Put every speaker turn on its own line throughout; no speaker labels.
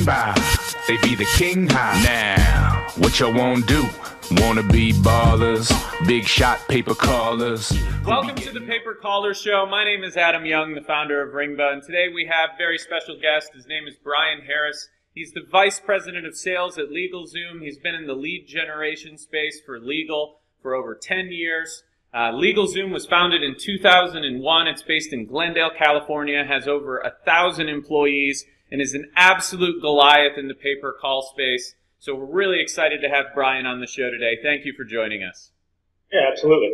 Ringba, they be the king high. Now, what you won't do? Wanna be ballers, big shot paper callers.
Welcome to the Paper Caller Show. My name is Adam Young, the founder of Ringba, and today we have a very special guest. His name is Bryan Harris. He's the Vice President of Sales at LegalZoom. He's been in the lead generation space for legal for over 10 years. LegalZoom was founded in 2001. It's based in Glendale, California, has over 1,000 employees, and is an absolute Goliath in the paper call space. So we're really excited to have Bryan on the show today. Thank you for joining us.
Yeah, absolutely.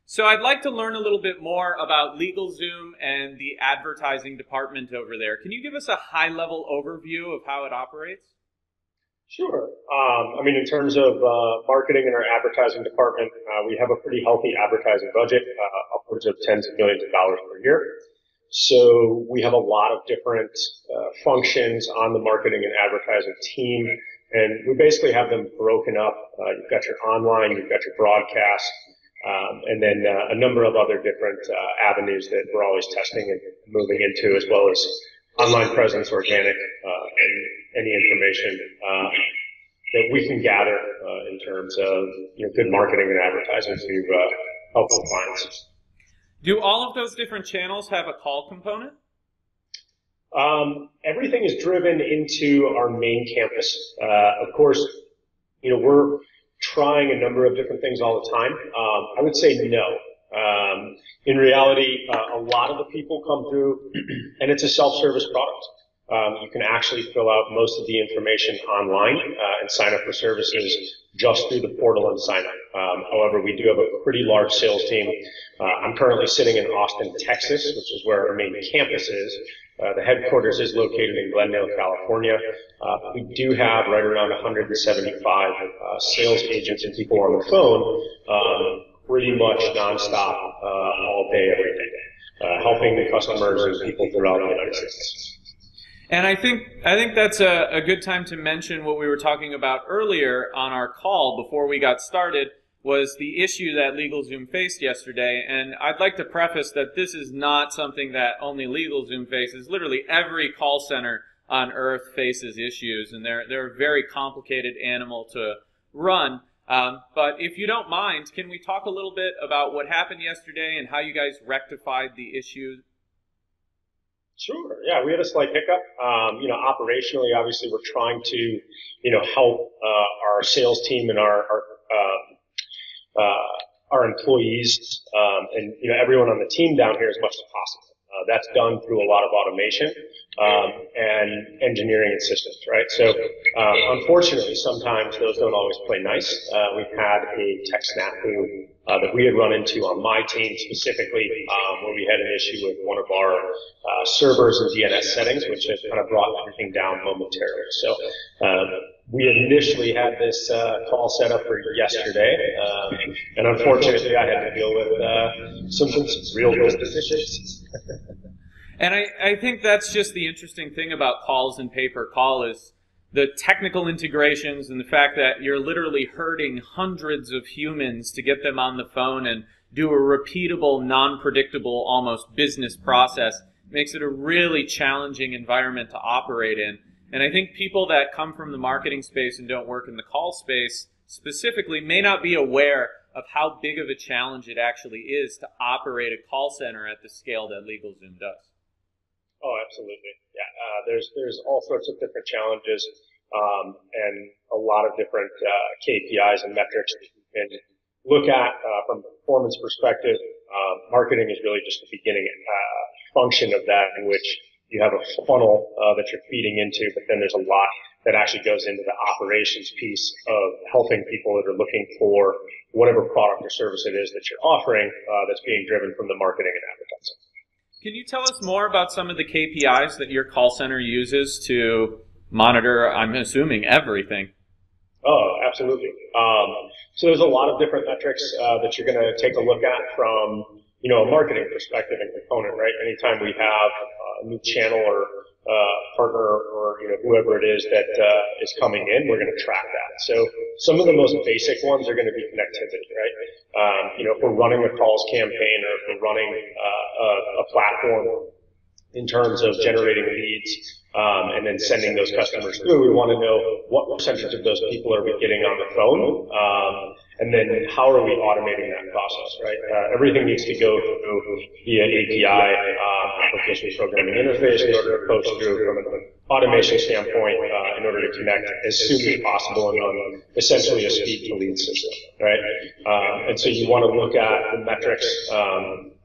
So I'd like to learn a little bit more about LegalZoom and the advertising department over there. Can you give us a high-level overview of how it operates?
Sure. In terms of marketing in our advertising department, we have a pretty healthy advertising budget, upwards of tens of millions of dollars per year. So we have a lot of different functions on the marketing and advertising team, and we basically have them broken up. You've got your online, you've got your broadcast, and then a number of other different avenues that we're always testing and moving into, as well as online presence, organic, and any information that we can gather in terms of good marketing and advertising to help our clients.
Do all of those different channels have a call component?
Everything is driven into our main campus. Of course, we're trying a number of different things all the time. I would say no. In reality, a lot of the people come through, and it's a self-service product. You can actually fill out most of the information online and sign up for services just through the portal and sign up. However, we do have a pretty large sales team. I'm currently sitting in Austin, Texas, which is where our main campus is. The headquarters is located in Glendale, California. We do have right around 175 sales agents and people on the phone, pretty much nonstop, all day, every day, helping the customers and people throughout the United States.
And I think that's a good time to mention what we were talking about earlier on our call before we got started, was the issue that LegalZoom faced yesterday. And I'd like to preface that this is not something that only LegalZoom faces. Literally every call center on earth faces issues, and they're a very complicated animal to run. But if you don't mind, can we talk a little bit about what happened yesterday and how you guys rectified the issue?
Sure. Yeah, we had a slight hiccup. Operationally, obviously, we're trying to, help our sales team and our employees and everyone on the team down here as much as possible. That's done through a lot of automation and engineering and systems, right? So unfortunately, sometimes those don't always play nice. We've had a tech snafu that we had run into on my team specifically, where we had an issue with one of our servers and DNS settings, which has kind of brought everything down momentarily. So we initially had this call set up for yesterday, and unfortunately I had to deal with some real business issues.
And I think that's just the interesting thing about calls and pay-per call is the technical integrations and the fact that you're literally herding hundreds of humans to get them on the phone and do a repeatable, non-predictable, almost business process makes it a really challenging environment to operate in. And I think people that come from the marketing space and don't work in the call space specifically may not be aware of how big of a challenge it actually is to operate a call center at the scale that LegalZoom does.
Oh, absolutely. Yeah. There's all sorts of different challenges, and a lot of different KPIs and metrics that you can look at from a performance perspective. Marketing is really just the beginning function of that, in which you have a funnel that you're feeding into, but then there's a lot that actually goes into the operations piece of helping people that are looking for whatever product or service it is that you're offering that's being driven from the marketing and advertising.
Can you tell us more about some of the KPIs that your call center uses to monitor, I'm assuming, everything?
Oh, absolutely. So there's a lot of different metrics that you're going to take a look at from, a marketing perspective and component, right? Anytime we have a new channel or partner or, whoever it is that is coming in, we're going to track that. So some of the most basic ones are going to be connectivity, right? If we're running a calls campaign or if we're running a platform in terms of generating leads leads, and then sending those customers through. We want to know what percentage of those people are we getting on the phone, and then how are we automating that process, right? Everything needs to go through via API, application programming interface, in order to post through from an automation standpoint, in order to connect as soon as possible and on essentially a speed to lead system, right? And so you want to look at the metrics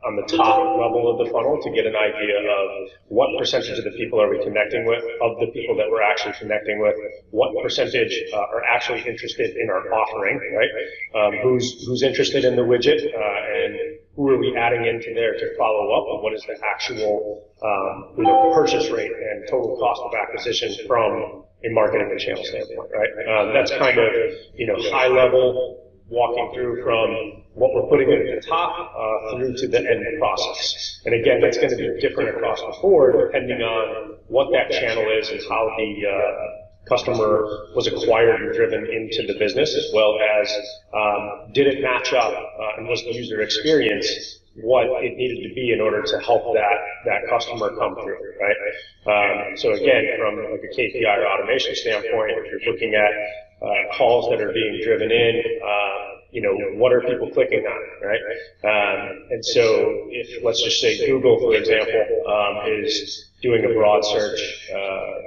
on the top level of the funnel to get an idea of what percentage of the people are we connecting with, of the people that we're actually connecting with, what percentage are actually interested in our offering, right? Who's interested in the widget, and who are we adding into there to follow up, and what is the actual purchase rate and total cost of acquisition from a marketing and channel standpoint, right? That's kind of high level, walking through from what we're putting in at the top through to the end process. And again, that's going to be different across the board depending on what that channel is and how the customer was acquired and driven into the business, as well as did it match up and was the user experience what it needed to be in order to help that customer come through, right? So again, from like a KPI or automation standpoint, if you're looking at calls that are being driven in, what are people clicking on, right? And so if, let's just say Google, for example, is doing a broad search,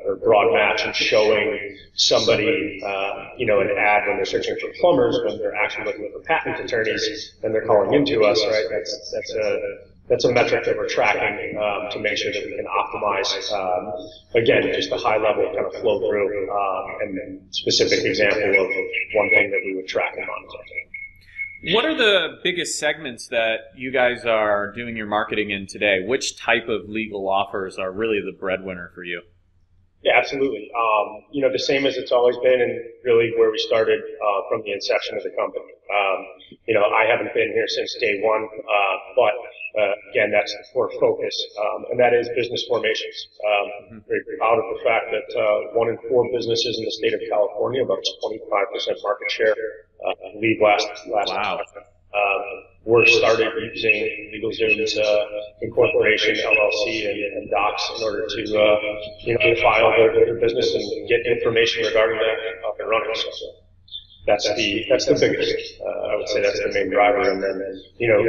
or broad match and showing somebody, an ad when they're searching for plumbers, when they're actually looking for patent attorneys, and they're calling into us, right? That's a metric that we're tracking, to make sure that we can optimize, again, just a high level kind of flow through, and specific example of one thing that we would track and monitor.
What are the biggest segments that you guys are doing your marketing in today? Which type of legal offers are really the breadwinner for you?
Yeah, absolutely. The same as it's always been, and really where we started from the inception of the company. I haven't been here since day one, but again, that's the core focus, and that is business formations. Very proud of the fact that 1 in 4 businesses in the state of California, about 25% market share, I believe last
Wow.
We're started using LegalZoom's incorporation, LLC, and docs in order to file their business and get information regarding that up and running. So that's the biggest. I would say that's the main driver. And then,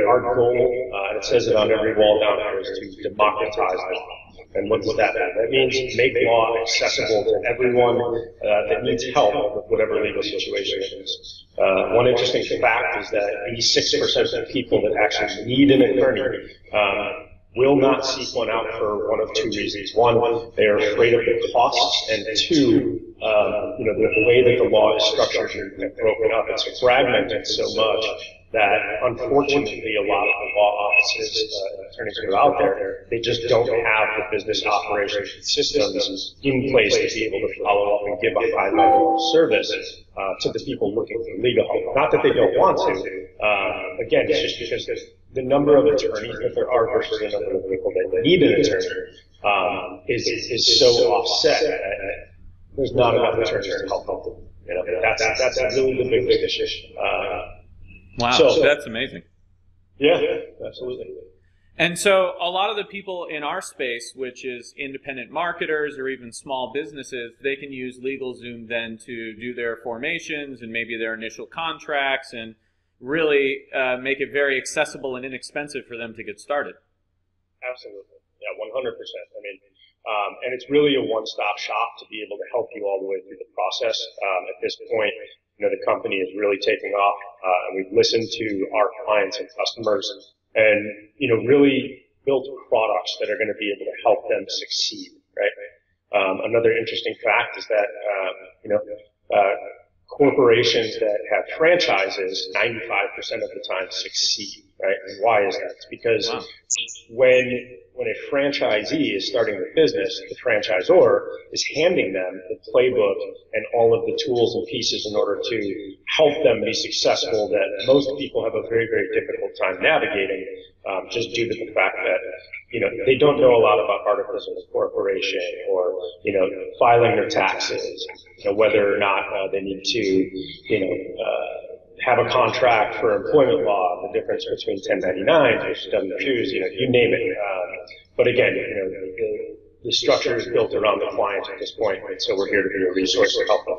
our goal, and it says it on every wall down here, is to democratize law. And what does that mean? That means make law accessible to everyone that needs help with whatever legal situation it is. One interesting fact is that 86% of people that actually need an attorney will not seek one out for one of 2 reasons. One, they are afraid of the costs, and 2, the way that the law is structured and broken up, it's fragmented so much that unfortunately a lot of the law offices, attorneys that are out there, they just don't have the business operations systems in place to be able to follow up and give a high level of service to the people looking for legal help. Not that they don't want to. Again, it's just because the number of attorneys that there are versus the number of people that need an attorney is so offset. There's not enough attorneys to help them. That's really the big issue.
Wow, so that's amazing.
Yeah, absolutely.
And so a lot of the people in our space, which is independent marketers or even small businesses, they can use LegalZoom then to do their formations and maybe their initial contracts and really make it very accessible and inexpensive for them to get started.
Absolutely. Yeah, 100%. And it's really a one-stop shop to be able to help you all the way through the process. At this point, the company is really taking off, and we've listened to our clients and customers and, really built products that are going to be able to help them succeed, right? Another interesting fact is that, corporations that have franchises 95% of the time succeed, right? And why is that? It's because when a franchisee is starting a business, the franchisor is handing them the playbook and all of the tools and pieces in order to help them be successful that most people have a very, very difficult time navigating, just due to the fact that, they don't know a lot about articles of incorporation or, filing their taxes, whether or not they need to, have a contract for employment law, the difference between 1099s versus W-2s, you name it. But again, the structure is built around the client at this point, and so we're here to be a resource to help them.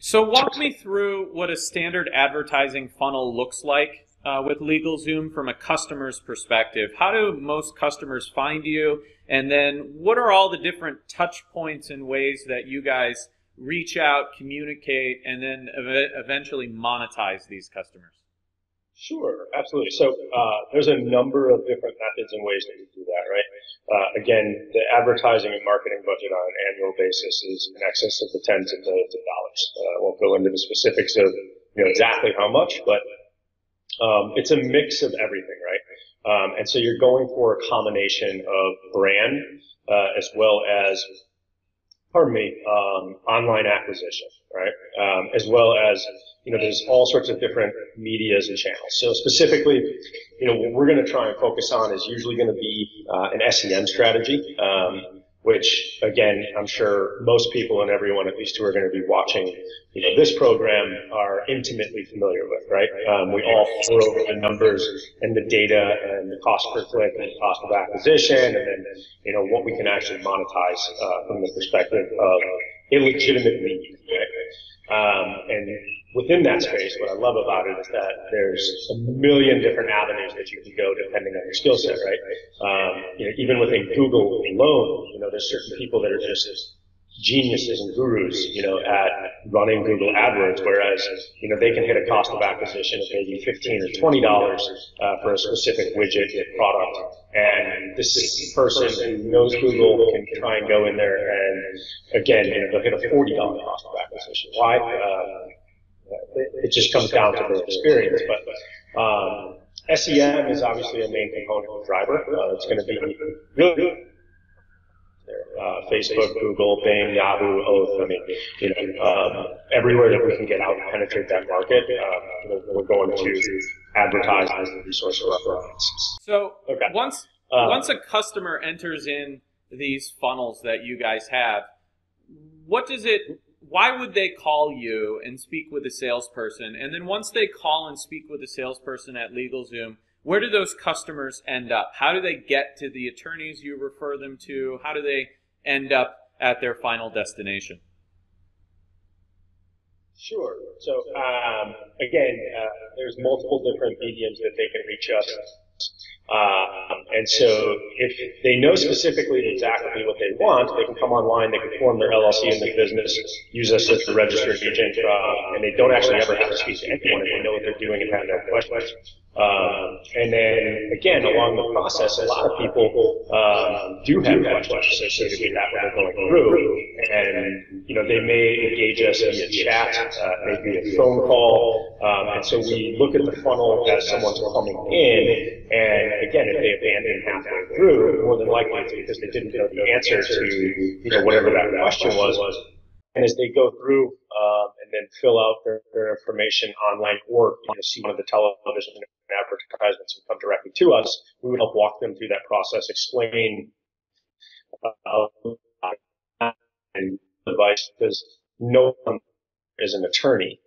So walk me through what a standard advertising funnel looks like with LegalZoom from a customer's perspective. How do most customers find you? And then what are all the different touch points and ways that you guys reach out, communicate, and then eventually monetize these customers?
Sure, absolutely. So there's a number of different methods and ways that we do that, right? Again, the advertising and marketing budget on an annual basis is in excess of the tens of millions of dollars. I won't go into the specifics of exactly how much, but it's a mix of everything, right? And so you're going for a combination of brand as well as online acquisition, right? As well as, there's all sorts of different medias and channels. So specifically, what we're going to try and focus on is usually going to be an SEM strategy, which, again, I'm sure most people and everyone, at least who are going to be watching, this program are intimately familiar with, right? We all throw over the numbers and the data and the cost per click and the cost of acquisition, and then, what we can actually monetize from the perspective of a legitimate lead, right? And within that space, what I love about it is that there's a million different avenues that you can go depending on your skill set, right? Even within Google alone, there's certain people that are just geniuses and gurus, at running Google AdWords, whereas, they can hit a cost of acquisition of maybe $15 or $20 for a specific widget or product. And this person who knows Google can try and go in there and, again, they'll hit a $40 cost of acquisition. Why? It just comes down to the experience. But SEM is obviously a main component driver. It's going to be really Facebook, Google, Bing, Yahoo, Oath. Everywhere that we can get out and penetrate that market, we're going to advertise as a resource for our clients.
So once a customer enters in these funnels that you guys have, why would they call you and speak with a salesperson? And then once they call and speak with a salesperson at LegalZoom, where do those customers end up? How do they get to the attorneys you refer them to? How do they end up at their final destination?
Sure. So, again, there's multiple different mediums that they can reach us. And so if they know specifically exactly what they want, they can come online, they can form their LLC in their business, use us as the registered agent, and they don't actually ever have to speak to anyone if they know what they're doing and have no questions. And then, again, along the process, a lot of people do have questions associated with that when they're going through. And, they may engage us via chat, maybe a phone call. And so we look at the funnel as someone's coming in. And, again, if they abandon halfway through, more than likely it's because they didn't know the answer to, whatever that question was. And as they go through and then fill out their information online or see one of the television advertisements and come directly to us, we would help walk them through that process, explain and advice, because no one is an attorney,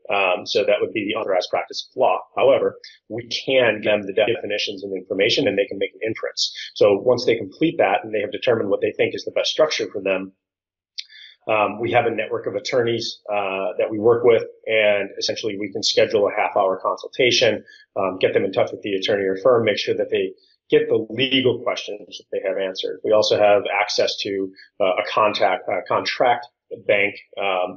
so that would be the unauthorized practice of law. However, we can give them the definitions and information, and they can make an inference. So once they complete that and they have determined what they think is the best structure for them, we have a network of attorneys that we work with, and essentially we can schedule a half-hour consultation, get them in touch with the attorney or firm, make sure that they get the legal questions that they have answered. We also have access to a contract bank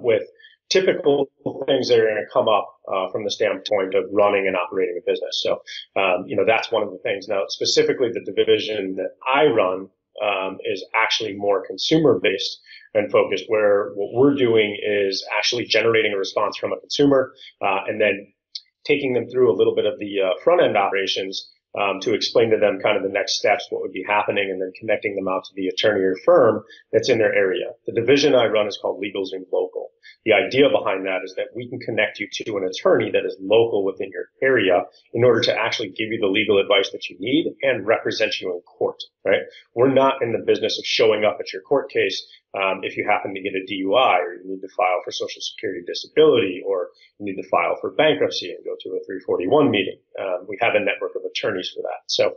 with typical things that are going to come up from the standpoint of running and operating a business. So, that's one of the things. Now, specifically the division that I run is actually more consumer-based and focused, where what we're doing is actually generating a response from a consumer and then taking them through a little bit of the front-end operations to explain to them kind of the next steps, what would be happening, and then connecting them out to the attorney or firm that's in their area. The division I run is called LegalZoom Local. The idea behind that is that we can connect you to an attorney that is local within your area in order to actually give you the legal advice that you need and represent you in court, right? We're not in the business of showing up at your court case if you happen to get a DUI, or you need to file for Social Security disability, or you need to file for bankruptcy and go to a 341 meeting. We have a network of attorneys for that. So,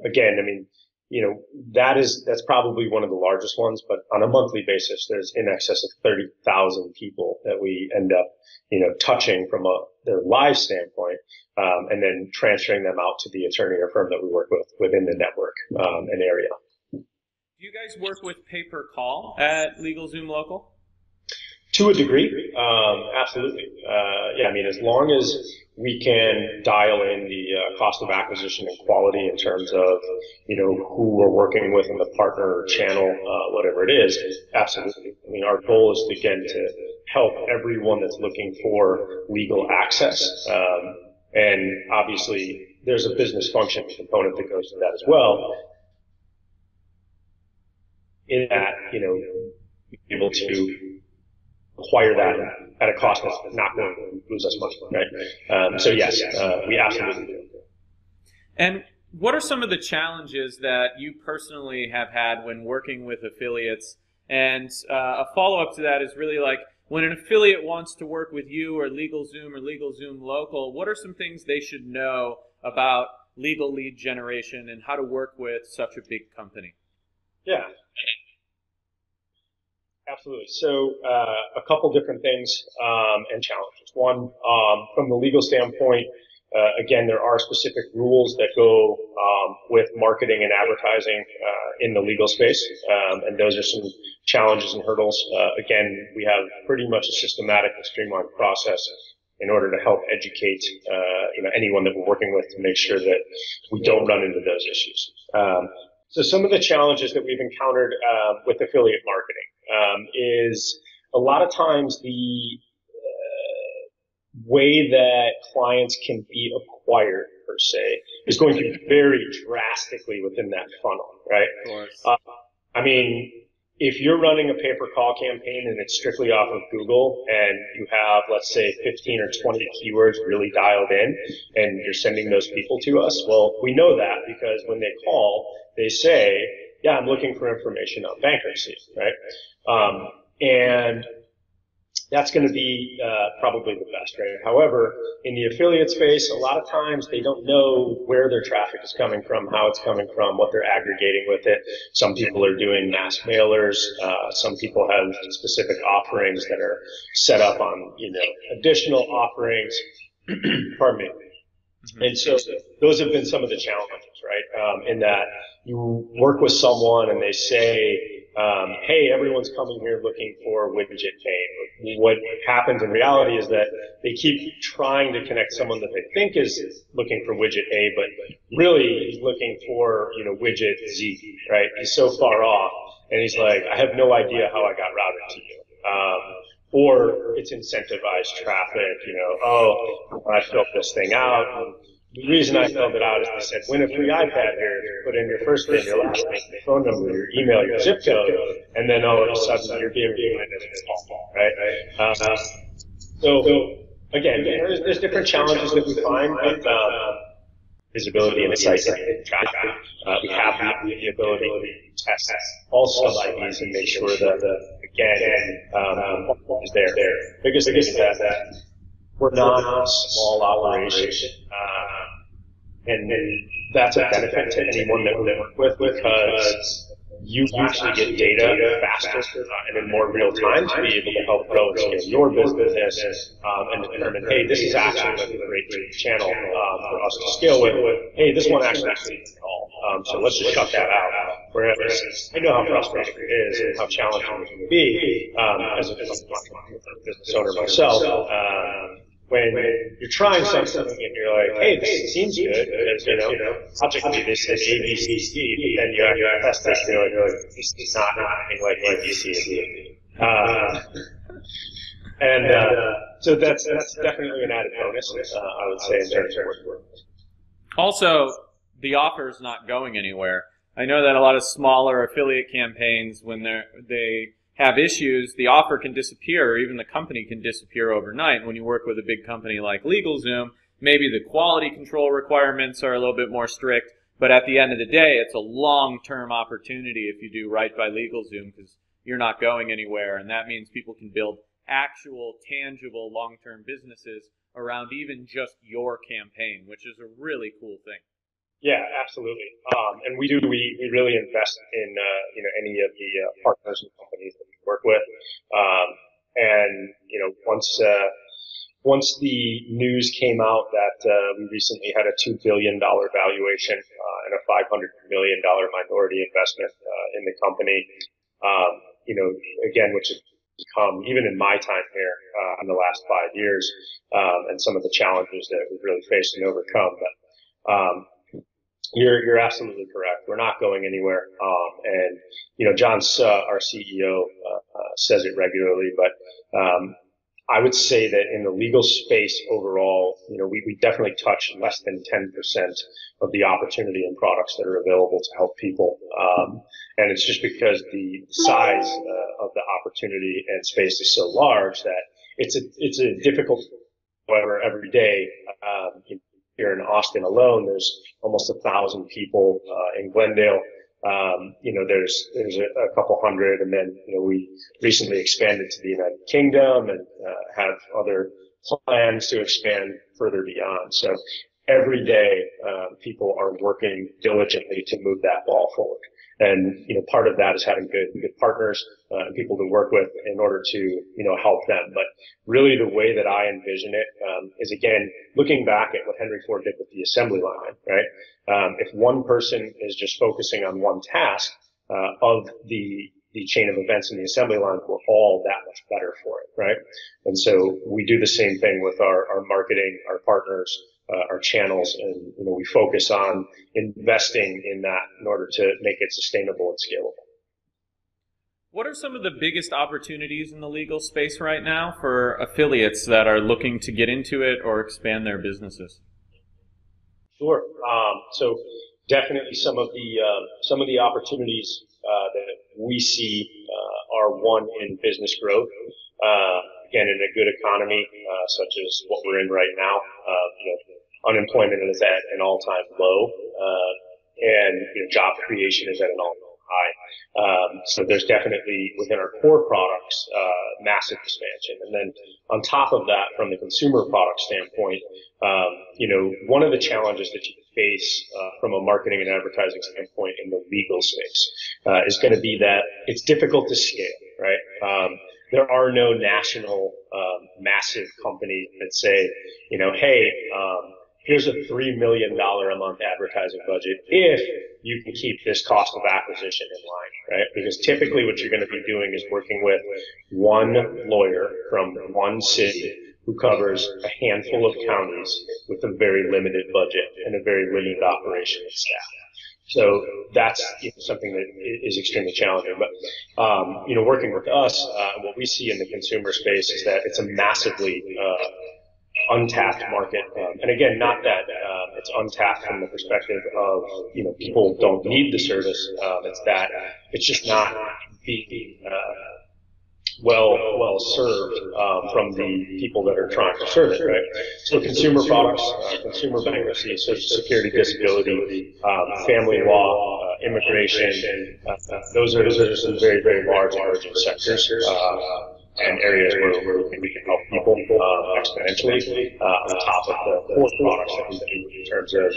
again, that's probably one of the largest ones, but on a monthly basis, there's in excess of 30,000 people that we end up, touching from their live standpoint, and then transferring them out to the attorney or firm that we work with within the network, and area.
Do you guys work with pay-per-call at LegalZoom Local?
To a degree, absolutely. As long as we can dial in the cost of acquisition and quality in terms of, who we're working with in the partner channel, whatever it is, absolutely. Our goal is, again, to help everyone that's looking for legal access. And obviously, there's a business function component that goes to that as well. In that, be able to acquire that at a cost that's not going to lose us money, right? So yes, we absolutely do.
And what are some of the challenges that you personally have had when working with affiliates? And a follow-up to that is really like, when an affiliate wants to work with you or LegalZoom Local, what are some things they should know about legal lead generation and how to work with such a big company?
Yeah. Absolutely. So a couple different things and challenges. One, from the legal standpoint, again, there are specific rules that go with marketing and advertising in the legal space, and those are some challenges and hurdles. Again, we have pretty much a systematic and streamlined process in order to help educate anyone that we're working with to make sure that we don't run into those issues. So some of the challenges that we've encountered with affiliate marketing is a lot of times the way that clients can be acquired, per se, is going to vary drastically within that funnel, right?
Of course.
If you're running a pay-per-call campaign and it's strictly off of Google and you have, let's say, 15 or 20 keywords really dialed in and you're sending those people to us, well, we know that because when they call, they say, yeah, I'm looking for information on bankruptcy, right? And that's going to be probably the best, right? However, in the affiliate space, a lot of times they don't know where their traffic is coming from, how it's coming from, what they're aggregating with it. Some people are doing mass mailers. Some people have specific offerings that are set up on, additional offerings. Pardon me. And so those have been some of the challenges, right? In that you work with someone and they say, hey, everyone's coming here looking for widget pay. What happens in reality is that they keep trying to connect someone that they think is looking for widget A, but really he's looking for, widget Z, right? He's so far off, and he's like, I have no idea how I got routed to you. Or it's incentivized traffic, I filled this thing out. And the reason I filled it out is they said, win a free iPad here, put in your first name, your last name, your phone number, your email, your zip code, and then all of a sudden you're being reviewed as a small, right? So again, there's different challenges that we find with visibility and insight and traffic. We have the ability to test all sub-IDs and make sure that, again, is there. Biggest thing is that we're not a small operation, and that's a benefit to anyone that we work with because you actually get data faster and in more real time to be able to help grow and scale your business and determine, hey, this is actually a great channel for us to scale with. Hey, this one actually needs to call, so let's just shut that out. Whereas I know how frustrating it is and how challenging it can be as a business owner myself. When you're trying something and you're like, hey, this seems good, because, logically this is A, B, C, D, but then you actually test this and you're like, this is not anything like A, B, C, and D. So that's definitely an added bonus, I would say, in terms of work.
Also, the offer is not going anywhere. I know that a lot of smaller affiliate campaigns, when they have issues, the offer can disappear, or even the company can disappear overnight. When you work with a big company like LegalZoom, maybe the quality control requirements are a little bit more strict, but at the end of the day, it's a long-term opportunity if you do right by LegalZoom because you're not going anywhere, and that means people can build actual, tangible, long-term businesses around even just your campaign, which is a really cool thing.
Yeah, absolutely. And we really invest in, any of the partners and companies that we work with. And, once the news came out that, we recently had a $2 billion valuation, and a $500 million minority investment, in the company, again, which has become, even in my time here, in the last 5 years, and some of the challenges that we've really faced and overcome. But, you're absolutely correct. We're not going anywhere. And, John Suh, our CEO, says it regularly, but, I would say that in the legal space overall, we definitely touch less than 10% of the opportunity and products that are available to help people. And it's just because the size of the opportunity and space is so large that it's a difficult, however, every day, here in Austin alone, there's almost 1,000 people, in Glendale. There's a couple hundred, and then, we recently expanded to the United Kingdom and, have other plans to expand further beyond. So every day, people are working diligently to move that ball forward. And, part of that is having good partners, and people to work with in order to, help them. But really the way that I envision it, is again, looking back at what Henry Ford did with the assembly line, right? If one person is just focusing on one task, of the chain of events in the assembly line, we're all that much better for it, right? And so we do the same thing with our marketing, our partners, our channels, and, we focus on investing in that in order to make it sustainable and scalable.
What are some of the biggest opportunities in the legal space right now for affiliates that are looking to get into it or expand their businesses?
Sure. So definitely some of the opportunities that we see are one in business growth. Again, in a good economy such as what we're in right now, unemployment is at an all-time low, and job creation is at an all-time high. So there's definitely within our core products massive expansion, and then on top of that, from the consumer product standpoint, one of the challenges that you face from a marketing and advertising standpoint in the legal space is going to be that it's difficult to scale, right? There are no national massive companies that say, hey, here's a $3 million a month advertising budget if you can keep this cost of acquisition in line, right? Because typically what you're going to be doing is working with one lawyer from one city who covers a handful of counties with a very limited budget and a very limited operation and staff. So that's something that is extremely challenging. But, working with us, what we see in the consumer space is that it's a massively untapped market. And again, not that it's untapped from the perspective of, people don't need the service. It's that it's just not being well served from the people that are trying to serve it, right? So consumer products, consumer bankruptcy, social security, disability, family law, immigration, those are some very, very large emerging sectors. And areas where we can help people exponentially on top of the core products that we do in terms of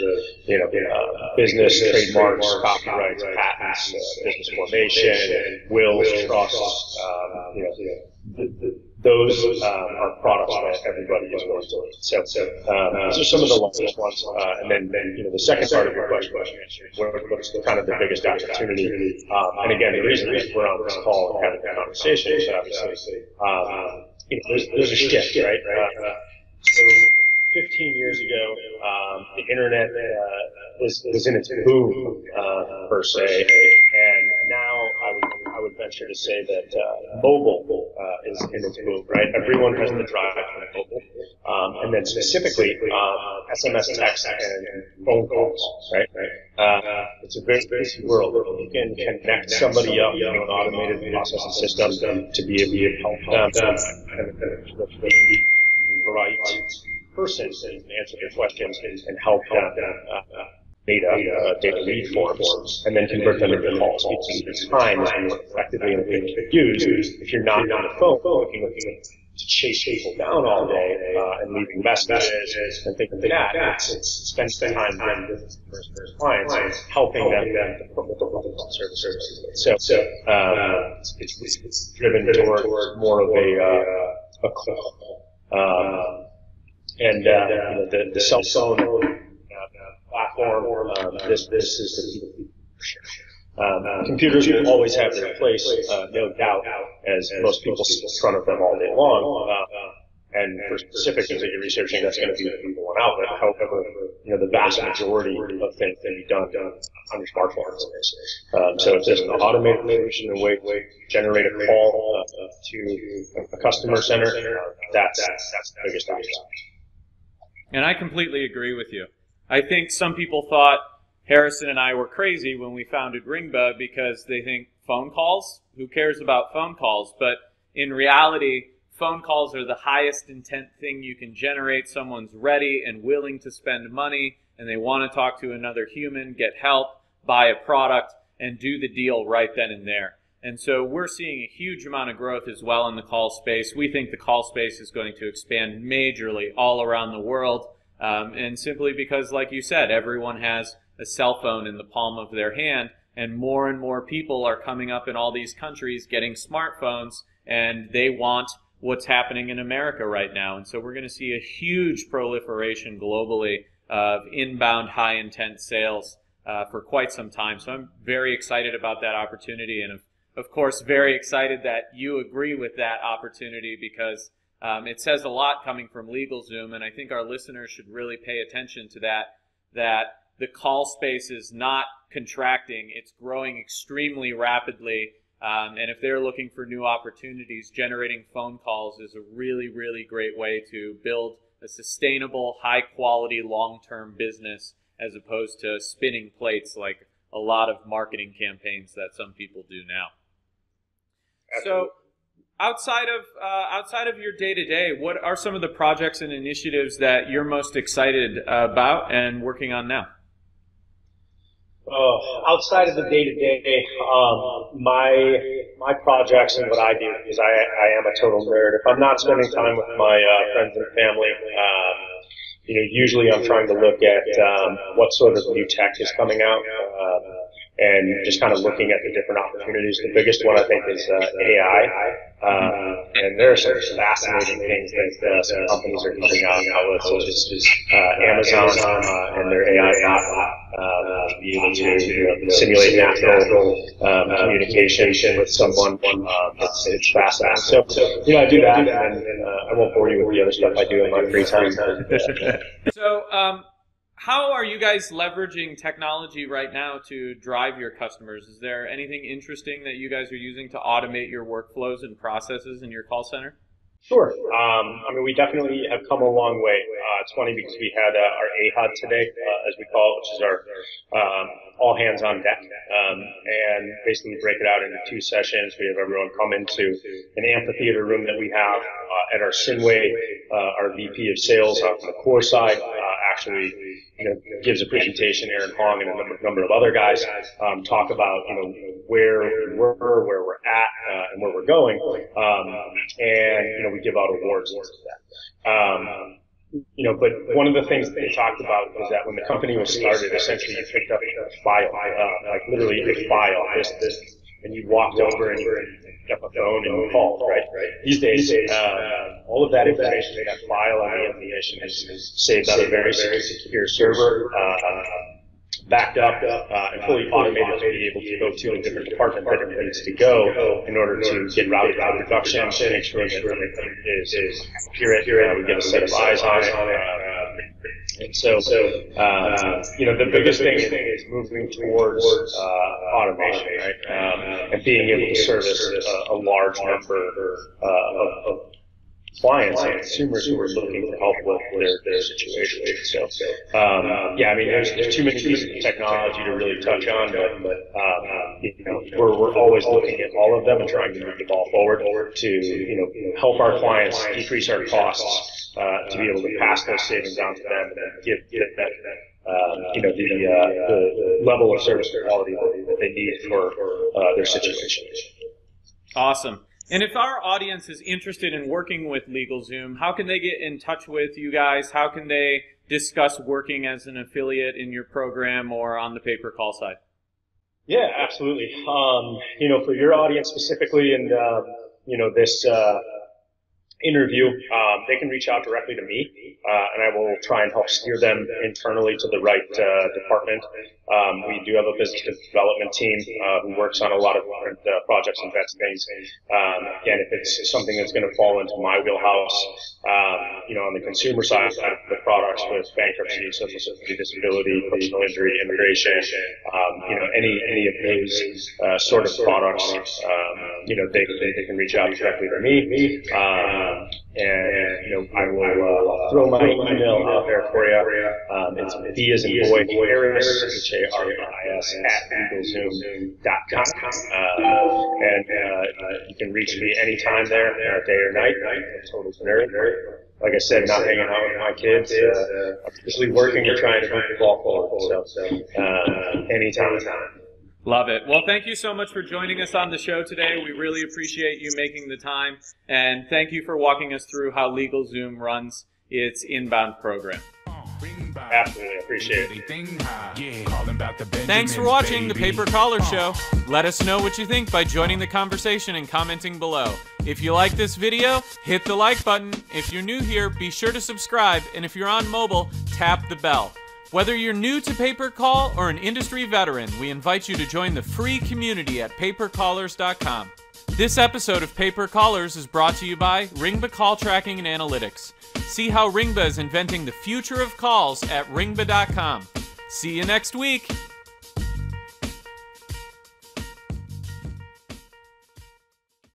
business, trademarks, copyrights, patents, business formation, wills, trusts. Those are products that everybody is going to need. So those are some of the largest ones. And then the second part of your question, what's kind of the biggest opportunity? And again, the reason that we're on this call and having that conversation is obviously, there's a shift, right? So 15 years ago, the internet was in its boom, per se, and now I would venture to say that mobile is in its boom, right? Everyone has the drive to mobile, and then specifically SMS, text, and phone calls, right? It's a very busy world. You can connect somebody up to an automated processing system to be able to help them right person and answer their questions and help them data lead forms, and then convert them into calls, because the time is more effectively and used if you're not on the phone looking to chase people down all day. and leaving messages and things like that. It's spending time with clients and helping them with the services. So it's driven toward more of a and the cell phone platform. This is the for sure. Computers will always have their place, no doubt, as most people sit in front of them all day long. And for specific things that you're researching, that's going to be one outlet. However, the vast majority of things can be done on your smartphone. So it's just an automated solution, a way to generate a call to a customer center. That's the biggest option.
And I completely agree with you. I think some people thought Harrison and I were crazy when we founded Ringba because they think phone calls? Who cares about phone calls? But in reality, phone calls are the highest intent thing you can generate. Someone's ready and willing to spend money, and they want to talk to another human, get help, buy a product, and do the deal right then and there. And so we're seeing a huge amount of growth as well in the call space. We think the call space is going to expand majorly all around the world, and simply because, like you said, everyone has a cell phone in the palm of their hand, and more people are coming up in all these countries getting smartphones, and they want what's happening in America right now. And so we're going to see a huge proliferation globally of inbound high-intent sales for quite some time. So I'm very excited about that opportunity, and of course very excited that you agree with that opportunity, because it says a lot coming from LegalZoom, and I think our listeners should really pay attention to that the call space is not contracting, it's growing extremely rapidly. And if they're looking for new opportunities, generating phone calls is a really, really great way to build a sustainable, high-quality, long-term business, as opposed to spinning plates like a lot of marketing campaigns that some people do now.
Absolutely.
So outside of your day-to-day, what are some of the projects and initiatives that you're most excited about and working on now?
Outside of the day-to-day, my projects and what I do, because I am a total nerd. If I'm not spending time with my friends and family, usually I'm trying to look at what sort of new tech is coming out, and just kind of looking at the different opportunities. The biggest one, I think, is AI. And there are some fascinating things that some companies are coming out now with, such as Amazon and their AI bot, to be able to simulate natural communication with someone. It's fascinating. So I do that, and I won't bore you with the other stuff I do in my free time.
So, how are you guys leveraging technology right now to drive your customers? Is there anything interesting that you guys are using to automate your workflows and processes in your call center?
Sure. We definitely have come a long way. It's funny because we had our AHUD today, as we call it, which is our all hands on deck. And basically we break it out into 2 sessions. We have everyone come into an amphitheater room that we have at our Sinway. Our VP of sales on the core side actually gives a presentation. Aaron Hong and a number of other guys talk about where we were, where we're at, and where we're going. And we give out awards for that. But one of the things that they talked about was that when the company was started, essentially you picked up a file, like literally a file, and you walked over and you picked up a phone and you called, right? These days, all of that information, that file and the information is saved on a very secure server, backed up, and fully automated to be able to go to a different department that it needs to go in order to get routed to production, make sure that everything is accurate. We get a set of eyes on it. And so, the biggest thing is moving towards automation, right? And being able to service a large number of clients and consumers who are looking for help with their situation. So, there's too many pieces of technology to really touch on, but we're always looking at all of them and trying to move the ball forward to help our clients decrease our costs, to be able to pass those savings on to them and give that the level of service quality that they need for their situation.
Awesome. And if our audience is interested in working with LegalZoom, how can they get in touch with you guys? How can they discuss working as an affiliate in your program or on the pay-per-call side?
Yeah, absolutely. For your audience specifically and, this interview, they can reach out directly to me, and I will try and help steer them internally to the right department. We do have a business development team who works on a lot of different projects and vets things. Again, if it's something that's going to fall into my wheelhouse, on the consumer side of the products with bankruptcy, social security, disability, personal injury, immigration, any of those sort of products, they can reach out directly to me. I will throw my email out there for you. It's B as in boy, Harris, HARRIS @LegalZoom.com. You can reach me anytime there, day or night. I'm totally generic. Like I said, not hanging out with my kids, usually working or trying to move the ball forward. So, anytime.
Love it. Well, thank you so much for joining us on the show today. We really appreciate you making the time, and thank you for walking us through how LegalZoom runs its inbound program.
Absolutely, appreciate it.
Thanks for watching the Paper Collar Show. Let us know what you think by joining the conversation and commenting below. If you like this video, hit the like button. If you're new here, be sure to subscribe, and if you're on mobile, tap the bell. Whether you're new to pay-per-call or an industry veteran, we invite you to join the free community at papercallers.com. This episode of Paper Callers is brought to you by Ringba Call Tracking and Analytics. See how Ringba is inventing the future of calls at ringba.com. See you next week.